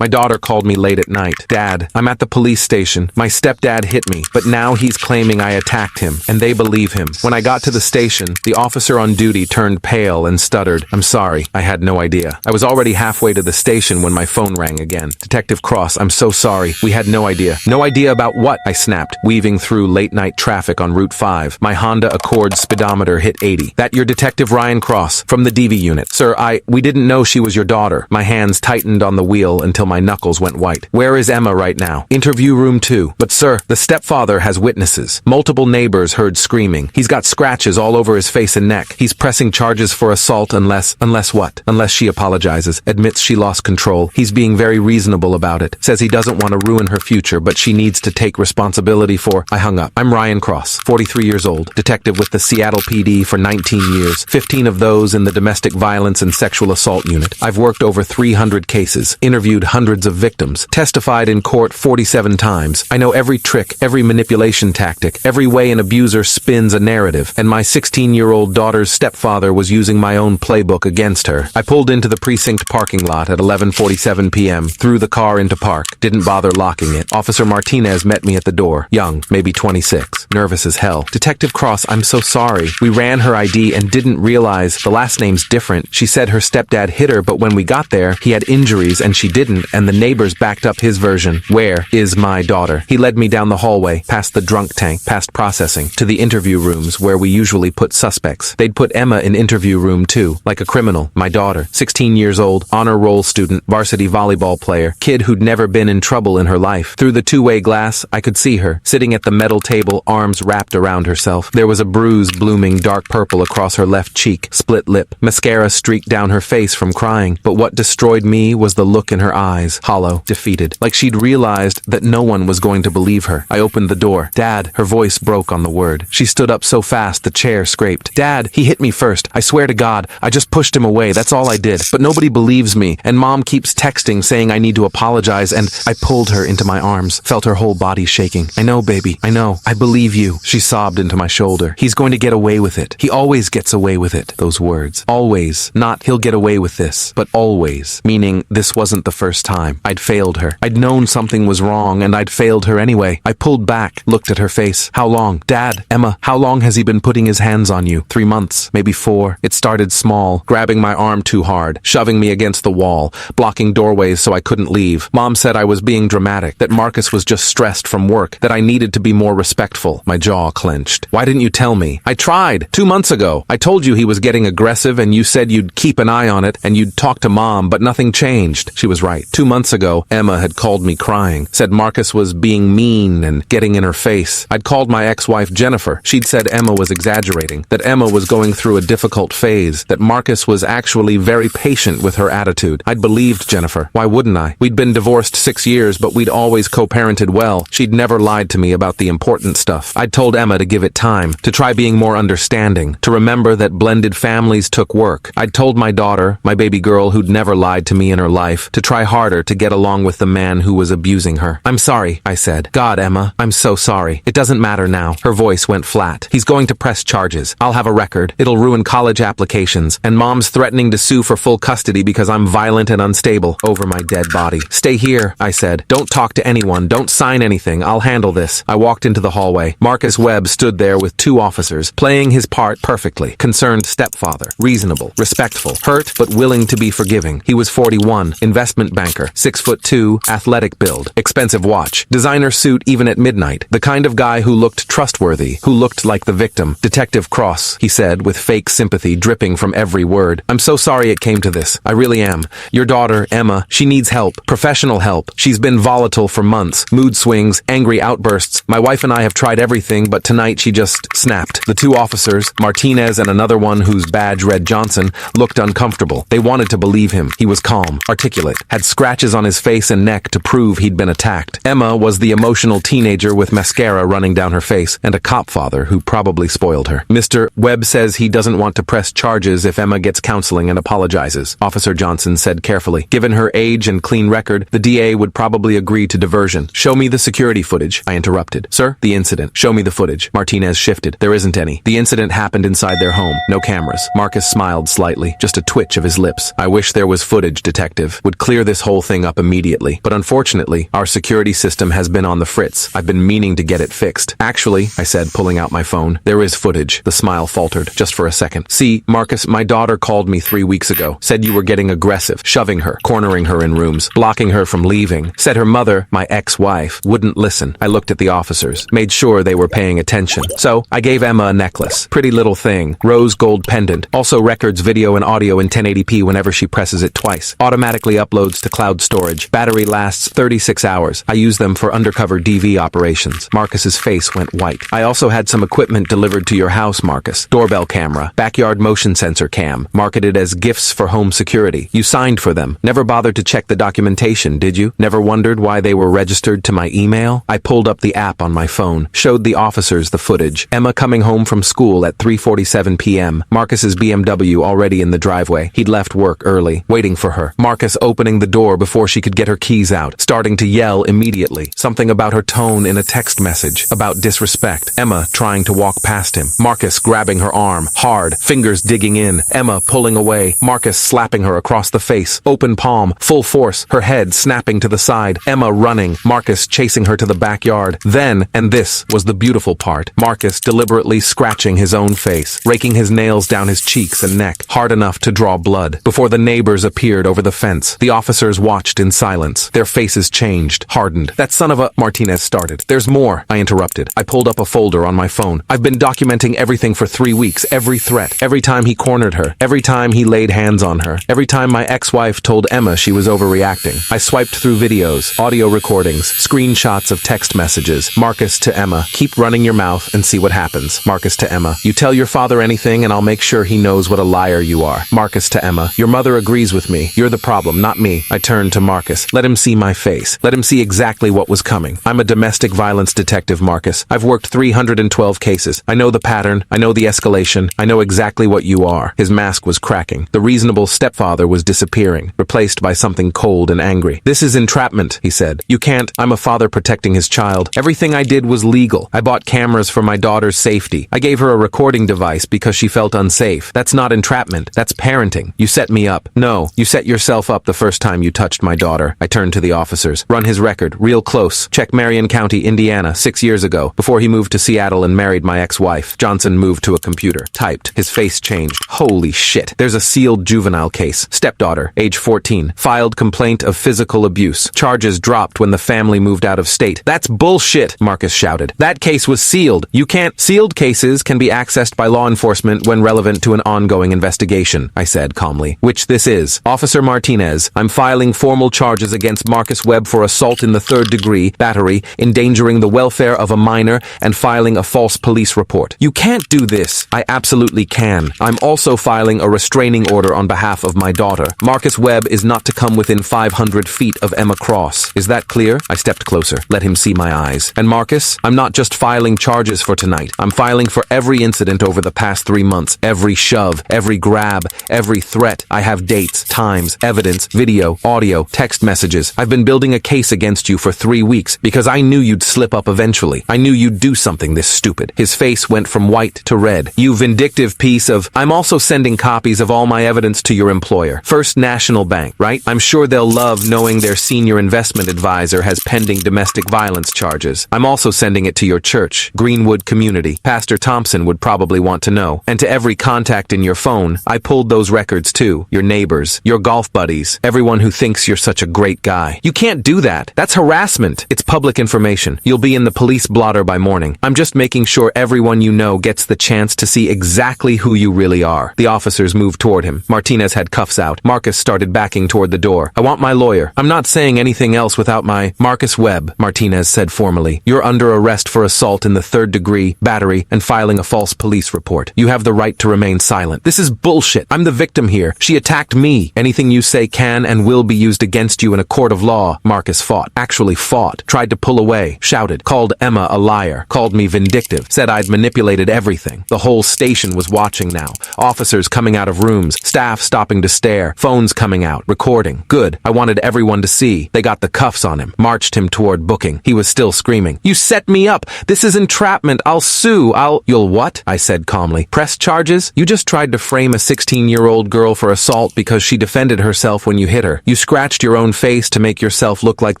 My daughter called me late at night. Dad, I'm at the police station. My stepdad hit me, but now he's claiming I attacked him, and they believe him. When I got to the station, the officer on duty turned pale and stuttered. I'm sorry, I had no idea. I was already halfway to the station when my phone rang again. Detective Cross, I'm so sorry. We had no idea. No idea about what? I snapped, weaving through late-night traffic on Route 5. My Honda Accord speedometer hit 80. That your Detective Ryan Cross, from the DV unit. Sir, we didn't know she was your daughter. My hands tightened on the wheel until my knuckles went white. Where is Emma right now? Interview room 2. But sir, the stepfather has witnesses. Multiple neighbors heard screaming. He's got scratches all over his face and neck. He's pressing charges for assault unless what? Unless she apologizes, admits she lost control. He's being very reasonable about it. Says he doesn't want to ruin her future, but she needs to take responsibility for... I hung up. I'm Ryan Cross, 43 years old, detective with the Seattle PD for 19 years, 15 of those in the domestic violence and sexual assault unit. I've worked over 300 cases, interviewed hundreds of victims, testified in court 47 times. I know every trick, every manipulation tactic, every way an abuser spins a narrative, and my 16-year-old daughter's stepfather was using my own playbook against her. I pulled into the precinct parking lot at 11:47 p.m., threw the car into park, didn't bother locking it. Officer Martinez met me at the door, young, maybe 26, nervous as hell. Detective Cross, I'm so sorry. We ran her ID and didn't realize the last name's different. She said her stepdad hit her, but when we got there, he had injuries and she didn't, and the neighbors backed up his version. Where is my daughter? He led me down the hallway, past the drunk tank, past processing, to the interview rooms where we usually put suspects. They'd put Emma in interview room 2, like a criminal. My daughter, 16 years old, honor roll student, varsity volleyball player, kid who'd never been in trouble in her life. Through the two-way glass, I could see her, sitting at the metal table, arms wrapped around herself. There was a bruise blooming dark purple across her left cheek, split lip. Mascara streaked down her face from crying, but what destroyed me was the look in her eyes, hollow, defeated, like she'd realized that no one was going to believe her. I opened the door. Dad, her voice broke on the word. She stood up so fast the chair scraped. Dad, he hit me first. I swear to God, I just pushed him away. That's all I did. But nobody believes me, and Mom keeps texting saying I need to apologize, and I pulled her into my arms, felt her whole body shaking. I know, baby. I know. I believe you. She sobbed into my shoulder. He's going to get away with it. He always gets away with it. Those words. Always. Not he'll get away with this, but always. Meaning this wasn't the first time. I'd failed her. I'd known something was wrong, and I'd failed her anyway. I pulled back, looked at her face. How long? Dad, Emma, how long has he been putting his hands on you? 3 months, maybe 4. It started small, grabbing my arm too hard, shoving me against the wall, blocking doorways so I couldn't leave. Mom said I was being dramatic, that Marcus was just stressed from work, that I needed to be more respectful. My jaw clenched. Why didn't you tell me? I tried. 2 months ago. I told you he was getting aggressive and you said you'd keep an eye on it and you'd talk to Mom, but nothing changed. She was right. 2 months ago, Emma had called me crying, said Marcus was being mean and getting in her face. I'd called my ex-wife Jennifer. She'd said Emma was exaggerating, that Emma was going through a difficult phase, that Marcus was actually very patient with her attitude. I'd believed Jennifer. Why wouldn't I? We'd been divorced 6 years, but we'd always co-parented well. She'd never lied to me about the important stuff. I'd told Emma to give it time, to try being more understanding, to remember that blended families took work. I'd told my daughter, my baby girl who'd never lied to me in her life, to try harder to get along with the man who was abusing her. I'm sorry, I said. God, Emma, I'm so sorry. It doesn't matter now. Her voice went flat. He's going to press charges. I'll have a record. It'll ruin college applications. And Mom's threatening to sue for full custody because I'm violent and unstable over my dead body. Stay here, I said. Don't talk to anyone. Don't sign anything. I'll handle this. I walked into the hallway. Marcus Webb stood there with 2 officers, playing his part perfectly. Concerned stepfather. Reasonable. Respectful. Hurt, but willing to be forgiving. He was 41. Investment banker. 6'2", athletic build. Expensive watch. Designer suit even at midnight. The kind of guy who looked trustworthy, who looked like the victim. Detective Cross, he said, with fake sympathy dripping from every word. I'm so sorry it came to this. I really am. Your daughter, Emma, she needs help. Professional help. She's been volatile for months. Mood swings, angry outbursts. My wife and I have tried everything, but tonight she just snapped. The 2 officers, Martinez and another one whose badge read Johnson, looked uncomfortable. They wanted to believe him. He was calm, articulate, had scratches on his face and neck to prove he'd been attacked. Emma was the emotional teenager with mascara running down her face and a cop father who probably spoiled her. Mr. Webb says he doesn't want to press charges if Emma gets counseling and apologizes, Officer Johnson said carefully. Given her age and clean record, the DA would probably agree to diversion. Show me the security footage, I interrupted. Sir, the incident. Show me the footage. Martinez shifted. There isn't any. The incident happened inside their home. No cameras. Marcus smiled slightly, just a twitch of his lips. I wish there was footage, detective. Would clear this whole whole thing up immediately. But unfortunately, our security system has been on the fritz. I've been meaning to get it fixed. Actually, I said, pulling out my phone, there is footage. The smile faltered, just for a second. See, Marcus, my daughter called me 3 weeks ago. Said you were getting aggressive, shoving her, cornering her in rooms, blocking her from leaving. Said her mother, my ex-wife, wouldn't listen. I looked at the officers, made sure they were paying attention. So, I gave Emma a necklace. Pretty little thing. Rose gold pendant. Also records video and audio in 1080p whenever she presses it twice. Automatically uploads to cloud storage. Battery lasts 36 hours. I use them for undercover DV operations. Marcus's face went white. I also had some equipment delivered to your house, Marcus. Doorbell camera. Backyard motion sensor cam. Marketed as gifts for home security. You signed for them. Never bothered to check the documentation, did you? Never wondered why they were registered to my email? I pulled up the app on my phone. Showed the officers the footage. Emma coming home from school at 3:47 p.m. Marcus's BMW already in the driveway. He'd left work early, waiting for her. Marcus opening the door before she could get her keys out, starting to yell immediately. Something about her tone in a text message, about disrespect. Emma trying to walk past him. Marcus grabbing her arm, hard, fingers digging in. Emma pulling away. Marcus slapping her across the face, open palm, full force, her head snapping to the side. Emma running, Marcus chasing her to the backyard. Then, and this was the beautiful part, Marcus deliberately scratching his own face, raking his nails down his cheeks and neck, hard enough to draw blood. Before the neighbors appeared over the fence, the officers watched in silence. Their faces changed, hardened. That son of a... Martinez started. There's more, I interrupted. I pulled up a folder on my phone. I've been documenting everything for 3 weeks, every threat, every time he cornered her, every time he laid hands on her, every time my ex-wife told Emma she was overreacting. I swiped through videos, audio recordings, screenshots of text messages. Marcus to Emma, keep running your mouth and see what happens. Marcus to Emma, you tell your father anything and I'll make sure he knows what a liar you are. Marcus to Emma, your mother agrees with me. You're the problem, not me. I turned to Marcus. Let him see my face. Let him see exactly what was coming. I'm a domestic violence detective, Marcus. I've worked 312 cases. I know the pattern. I know the escalation. I know exactly what you are. His mask was cracking. The reasonable stepfather was disappearing, replaced by something cold and angry. This is entrapment, he said. You can't. I'm a father protecting his child. Everything I did was legal. I bought cameras for my daughter's safety. I gave her a recording device because she felt unsafe. That's not entrapment. That's parenting. You set me up. No, you set yourself up the first time you touched my daughter. I turned to the officers. Run his record, real close. Check Marion County, Indiana, 6 years ago, before he moved to Seattle and married my ex-wife. Johnson moved to a computer. Typed. His face changed. Holy shit. There's a sealed juvenile case. Stepdaughter, age 14. Filed complaint of physical abuse. Charges dropped when the family moved out of state. That's bullshit, Marcus shouted. That case was sealed. You can't. Sealed cases can be accessed by law enforcement when relevant to an ongoing investigation, I said calmly. Which this is. Officer Martinez, I'm filing formal charges against Marcus Webb for assault in the 3rd degree, battery, endangering the welfare of a minor, and filing a false police report. You can't do this. I absolutely can. I'm also filing a restraining order on behalf of my daughter. Marcus Webb is not to come within 500 feet of Emma Cross. Is that clear? I stepped closer. Let him see my eyes. And Marcus, I'm not just filing charges for tonight. I'm filing for every incident over the past 3 months. Every shove, every grab, every threat. I have dates, times, evidence, video, audio, text messages. I've been building a case against you for 3 weeks because I knew you'd slip up eventually. I knew you'd do something this stupid. His face went from white to red. You vindictive piece of... I'm also sending copies of all my evidence to your employer. First National Bank, right? I'm sure they'll love knowing their senior investment advisor has pending domestic violence charges. I'm also sending it to your church, Greenwood Community. Pastor Thompson would probably want to know. And to every contact in your phone, I pulled those records too. Your neighbors, your golf buddies, everyone who thinks you're such a great guy. You can't do that. That's harassment. It's public information. You'll be in the police blotter by morning. I'm just making sure everyone you know gets the chance to see exactly who you really are. The officers moved toward him. Martinez had cuffs out. Marcus started backing toward the door. I want my lawyer. I'm not saying anything else without my... Marcus Webb, Martinez said formally. You're under arrest for assault in the 3rd degree, battery, and filing a false police report. You have the right to remain silent. This is bullshit. I'm the victim here. She attacked me. Anything you say can and will be used against you in a court of law. Marcus fought. Actually fought. Tried to pull away. Shouted. Called Emma a liar. Called me vindictive. Said I'd manipulated everything. The whole station was watching now. Officers coming out of rooms. Staff stopping to stare. Phones coming out. Recording. Good. I wanted everyone to see. They got the cuffs on him. Marched him toward booking. He was still screaming. You set me up. This is entrapment. I'll sue. You'll what? I said calmly. Press charges? You just tried to frame a 16-year-old girl for assault because she defended herself when you hit her. You scratched your own face to make yourself look like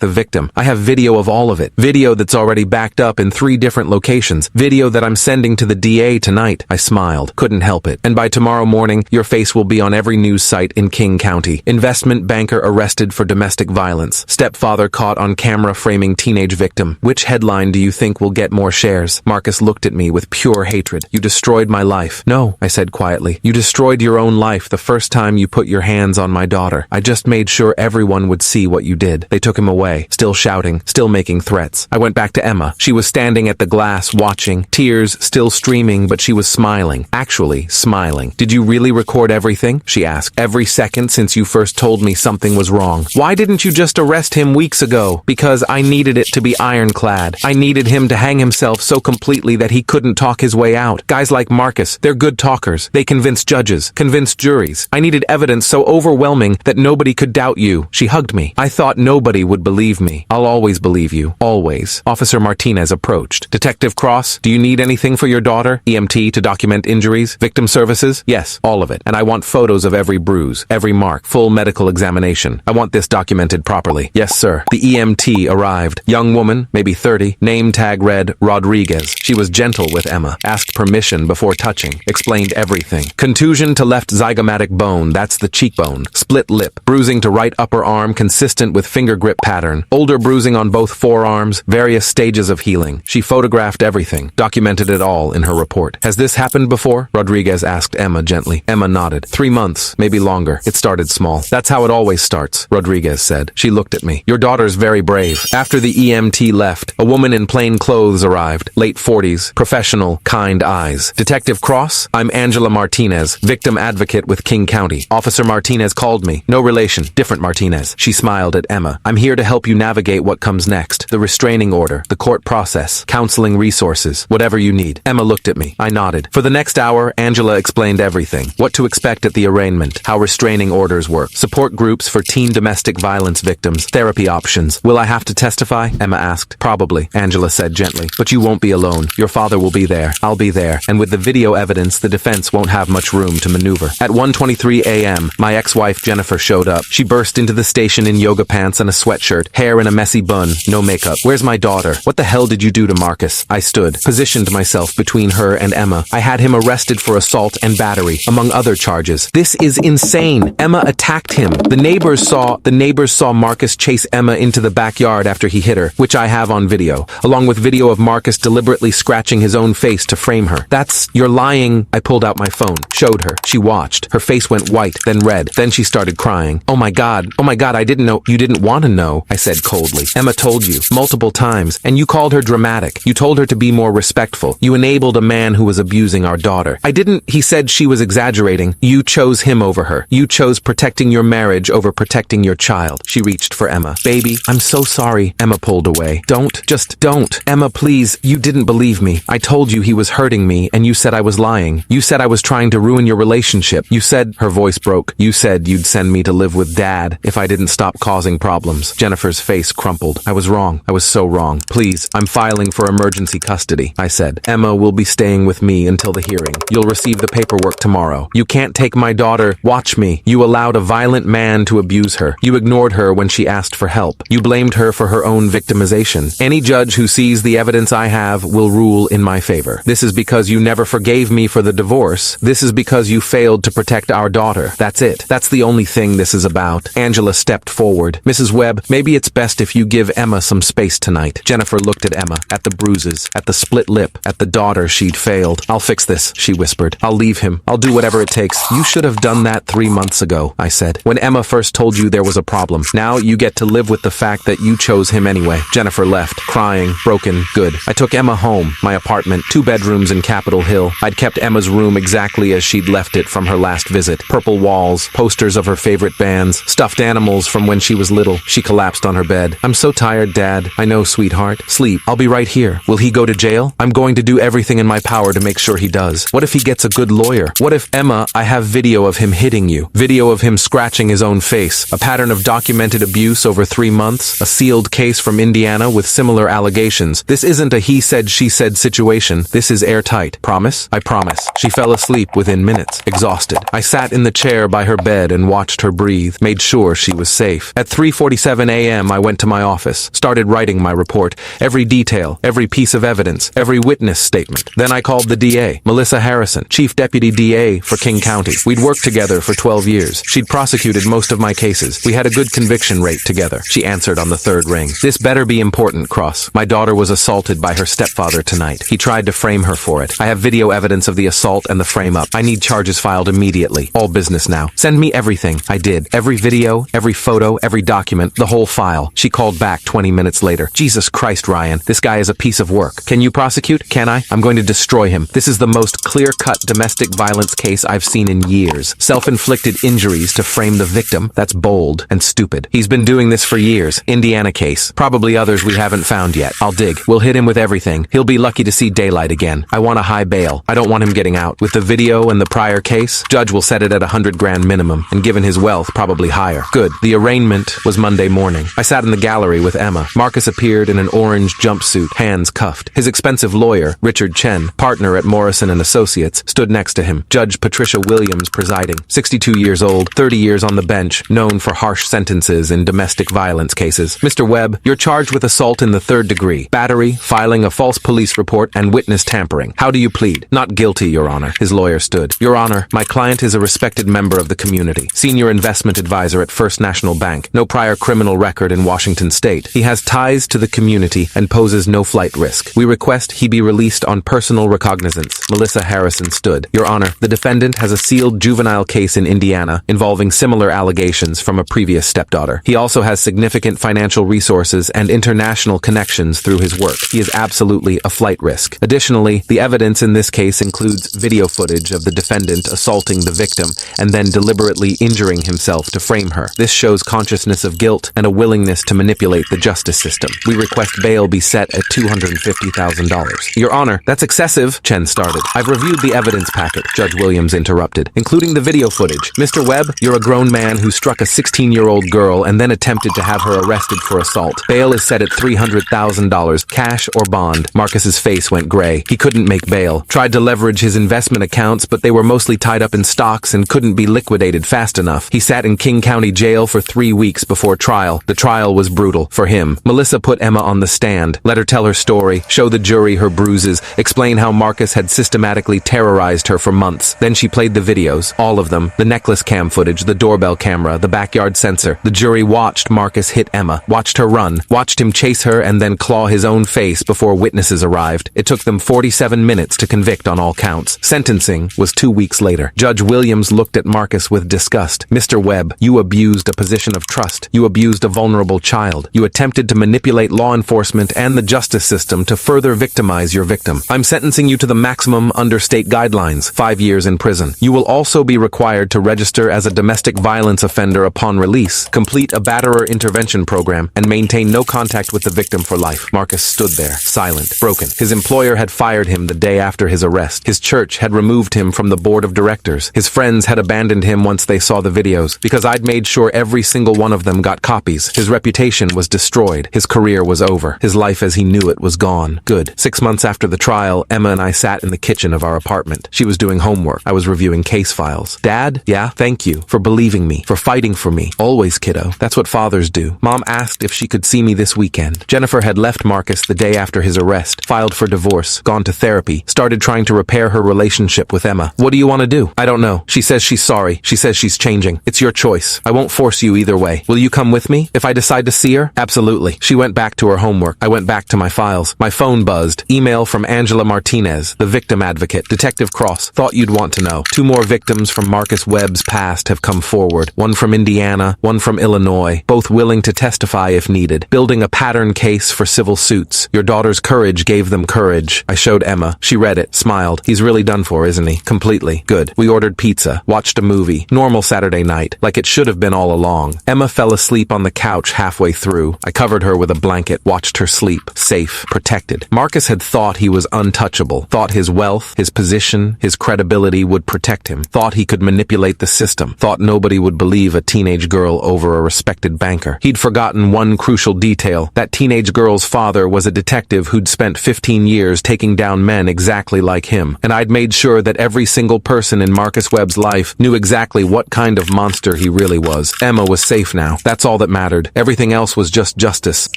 the victim. I have video of all of it. Video that's already backed up in 3 different locations. Video that I'm sending to the DA tonight. I smiled. Couldn't help it. And by tomorrow morning, your face will be on every news site in King County. Investment banker arrested for domestic violence. Stepfather caught on camera framing teenage victim. Which headline do you think will get more shares? Marcus looked at me with pure hatred. You destroyed my life. No, I said quietly. You destroyed your own life the first time you put your hands on my daughter. I just made sure everyone would see what you did. They took him away, still shouting, still making threats. I went back to Emma. She was standing at the glass watching, tears still streaming, but she was smiling. Actually, smiling. Did you really record everything? She asked. Every second since you first told me something was wrong. Why didn't you just arrest him weeks ago? Because I needed it to be ironclad. I needed him to hang himself so completely that he couldn't talk his way out. Guys like Marcus, they're good talkers. They convince judges, convince juries. I needed evidence so overwhelming that nobody could doubt you. She hugged me. I thought nobody would believe me. I'll always believe you. Always. Officer Martinez approached. Detective Cross, do you need anything for your daughter? EMT to document injuries? Victim services? Yes, all of it. And I want photos of every bruise, every mark, full medical examination. I want this documented properly. Yes, sir. The EMT arrived. Young woman, maybe 30. Name tag read Rodriguez. She was gentle with Emma, asked permission before touching, explained everything. Contusion to left zygomatic bone, that's the cheekbone. Split lip. Bruising to right upper arm consistent with finger grip pattern. Older bruising on both forearms, various stages of healing. She photographed everything, documented it all in her report. Has this happened before? Rodriguez asked Emma gently. Emma nodded. 3 months, maybe longer. It started small. That's how it always starts, Rodriguez said. She looked at me. Your daughter's very brave. After the EMT left, a woman in plain clothes arrived. Late 40s, professional, kind eyes. Detective Cross? I'm Angela Martinez, victim advocate with King County. Officer Martinez called me. No relation, different Martinez. She smiled at Emma. I'm here to help you navigate what comes next. The restraining order, the court process, counseling resources, whatever you need. Emma looked at me. I nodded. For the next hour, Angela explained everything. What to expect at the arraignment, how restraining orders work, support groups for teen domestic violence victims, therapy options. Will I have to testify? Emma asked. Probably, Angela said gently. But you won't be alone. Your father will be there. I'll be there. And with the video evidence, the defense won't have much room to maneuver. At 1:23 a.m., my ex-wife Jennifer showed up. She burst into the station in yoga pants and a sweatshirt, hair in a messy bun, no makeup. Where's my daughter? What the hell did you do to Marcus? I stood, positioned myself between her and Emma. I had him arrested for assault and battery, among other charges. This is insane. Emma attacked him. The neighbors saw Marcus chase Emma into the backyard after he hit her, which I have on video, along with video of Marcus deliberately scratching his own face to frame her. You're lying. I pulled out my phone, showed her. She watched. Her face went white, then red. Then she started crying. Oh my God, I didn't know. You didn't want to know, I said coldly. Emma told you, multiple times, and you called her dramatic. You told her to be more respectful. You enabled a man who was abusing our daughter. I didn't, he said she was exaggerating. You chose him over her. You chose protecting your marriage over protecting your child. She reached for Emma. Baby, I'm so sorry. Emma pulled away. Just don't. Emma, please, you didn't believe me. I told you he was hurting me, and you said I was lying. You said I was trying to ruin your relationship. You said, her voice broke. You said you'd send me to live with Dad if I didn't stop causing problems. Jennifer's face crumpled. I was wrong. I was so wrong. Please, I'm filing for emergency custody, I said. Emma will be staying with me until the hearing. You'll receive the paperwork tomorrow. You can't take my daughter. Watch me. You allowed a violent man to abuse her. You ignored her when she asked for help. You blamed her for her own victimization. Any judge who sees the evidence I have will rule in my favor. This is because you never forgave me for the divorce. This is because you failed to protect our daughter. That's it. That's the only thing this is about. Angela stepped forward. Mrs. Webb, maybe it's best if you give Emma some space tonight. Jennifer looked at Emma, at the bruises, at the split lip, at the daughter she'd failed. I'll fix this, she whispered. I'll leave him. I'll do whatever it takes. You should have done that 3 months ago, I said, when Emma first told you there was a problem. Now you get to live with the fact that you chose him anyway. Jennifer left, crying, broken, good. I took Emma home, my apartment, 2 bedrooms in Capitol Hill. I'd kept Emma's room exactly as she'd left it from her last visit. Purple walls, posters of her favorite bands, stuffed animals from when she was little. She collapsed on her bed. I'm so tired, Dad. I know, sweetheart. Sleep. I'll be right here. Will he go to jail? I'm going to do everything in my power to make sure he does. What if he gets a good lawyer? What if, Emma, I have video of him hitting you. Video of him scratching his own face. A pattern of documented abuse over 3 months. A sealed case from Indiana with similar allegations. This isn't a he said, she said situation. This is airtight. Promise? I promise. She fell asleep within minutes, exhausted. I sat in the chair by her bed and watched her breathe, made sure she was safe. At 3:47 a.m. I went to my office, started writing my report, every detail, every piece of evidence, every witness statement. Then I called the DA, Melissa Harrison, Chief Deputy DA for King County. We'd worked together for 12 years. She'd prosecuted most of my cases. We had a good conviction rate together. She answered on the third ring. This better be important, Cross. My daughter was assaulted by her stepfather tonight. He tried to frame her for it. I have video evidence of the assault and the frame-up. I need charges filed immediately. All business now. Send me everything. I did. Every video, every photo, every document, the whole file. She called back 20 minutes later. Jesus Christ, Ryan. This guy is a piece of work. Can you prosecute? Can I? I'm going to destroy him. This is the most clear-cut domestic violence case I've seen in years. Self-inflicted injuries to frame the victim. That's bold and stupid. He's been doing this for years. Indiana case. Probably others we haven't found yet. I'll dig. We'll hit him with everything. He'll be lucky to see daylight again. I want a high bail. I don't want him getting out. With the video and the prior case, judge will set it at $100,000 minimum, and given his wealth, probably higher. Good. The arraignment was Monday morning. I sat in the gallery with Emma. Marcus appeared in an orange jumpsuit, hands cuffed. His expensive lawyer, Richard Chen, partner at Morrison & Associates, stood next to him. Judge Patricia Williams presiding. 62 years old, 30 years on the bench, known for harsh sentences in domestic violence cases. Mr. Webb, you're charged with assault in the third degree, battery, filing a false police report, and witness tampering. How do you plead? Not guilty, Your Honor. His lawyer stood. Your Honor, my client is a respected member of the community, senior investment advisor at First National Bank, no prior criminal record in Washington State. He has ties to the community and poses no flight risk. We request he be released on personal recognizance. Melissa Harrison stood. Your Honor, the defendant has a sealed juvenile case in Indiana involving similar allegations from a previous stepdaughter. He also has significant financial resources and international connections through his work. He is absolutely a flight risk. Additionally, the evidence in this case includes video footage of the defendant assaulting the victim and then deliberately injuring himself to frame her. This shows consciousness of guilt and a willingness to manipulate the justice system. We request bail be set at $250,000. Your Honor, that's excessive, Chen started. I've reviewed the evidence packet, Judge Williams interrupted, including the video footage. Mr. Webb, you're a grown man who struck a 16-year-old girl and then attempted to have her arrested for assault. Bail is set at $300,000, cash or bond. Marcus's face went gray. He couldn't make bail. Tried to leverage his investment accounts, but they were mostly tied up in stocks and couldn't be liquidated fast enough. He sat in King County Jail for 3 weeks before trial. The trial was brutal for him. Melissa put Emma on the stand, let her tell her story, show the jury her bruises, explain how Marcus had systematically terrorized her for months. Then she played the videos, all of them, the necklace cam footage, the doorbell camera, the backyard sensor. The jury watched Marcus hit Emma, watched her run, watched him chase her and then claw his own face before witnesses arrived. It took them 47 minutes to convict on all counts. Sentencing was 2 weeks later. Judge Williams looked at Marcus with disgust. Mr. Webb, you abused a position of trust. You abused a vulnerable child. You attempted to manipulate law enforcement and the justice system to further victimize your victim. I'm sentencing you to the maximum under state guidelines, 5 years in prison. You will also be required to register as a domestic violence offender upon release, complete a batterer intervention program, and maintain no contact with the victim for life. Marcus stood there, silent, broken. His employer had fired him the day after his arrest. His church had removed him from the board of directors. His friends had abandoned him once they saw the videos, because I'd made sure every single one of them got copies. His reputation was destroyed. His career was over. His life as he knew it was gone. Good. 6 months after the trial, Emma and I sat in the kitchen of our apartment. She was doing homework. I was reviewing case files. Dad? Yeah? Thank you for believing me, for fighting for me. Always, kiddo. That's what fathers do. Mom asked if she could see me this weekend. Jennifer had left Marcus the day after his arrest, filed for divorce, gone to therapy, started trying to repair her relationship with Emma. What do you want to do? I don't know. She says she's sorry. She says she's changing. It's your choice. I won't force you either way. Will you come with me if I decide to see her? Absolutely. She went back to her homework. I went back to my files. My phone buzzed. Email from Angela Martinez, the victim advocate. Detective Cross, thought you'd want to know. 2 more victims from Marcus Webb's past have come forward. One from Indiana, one from Illinois, both willing to testify if needed. Building a pattern case for civil suits. Your daughter's courage gave them courage. I showed Emma. She read it, smiled. He's really done for, isn't he? Completely. Good. We ordered pizza, watched a movie. Normal Saturday night, like it should have been all along. Emma fell asleep on the couch halfway through. I covered her with a blanket, watched her sleep. Safe, protected. Marcus had thought he was untouchable. Thought his wealth, his position, his credibility would protect him. Thought he could manipulate the system. Thought nobody would believe a teenage girl over a respected banker. He'd forgotten one crucial detail. That teenage girl's father was a detective who'd spent 15 years taking down men exactly like him. And I'd made sure that every single person in Marcus Webb's life knew exactly what kind of monster he really really was. Emma was safe now. That's all that mattered. Everything else was just justice.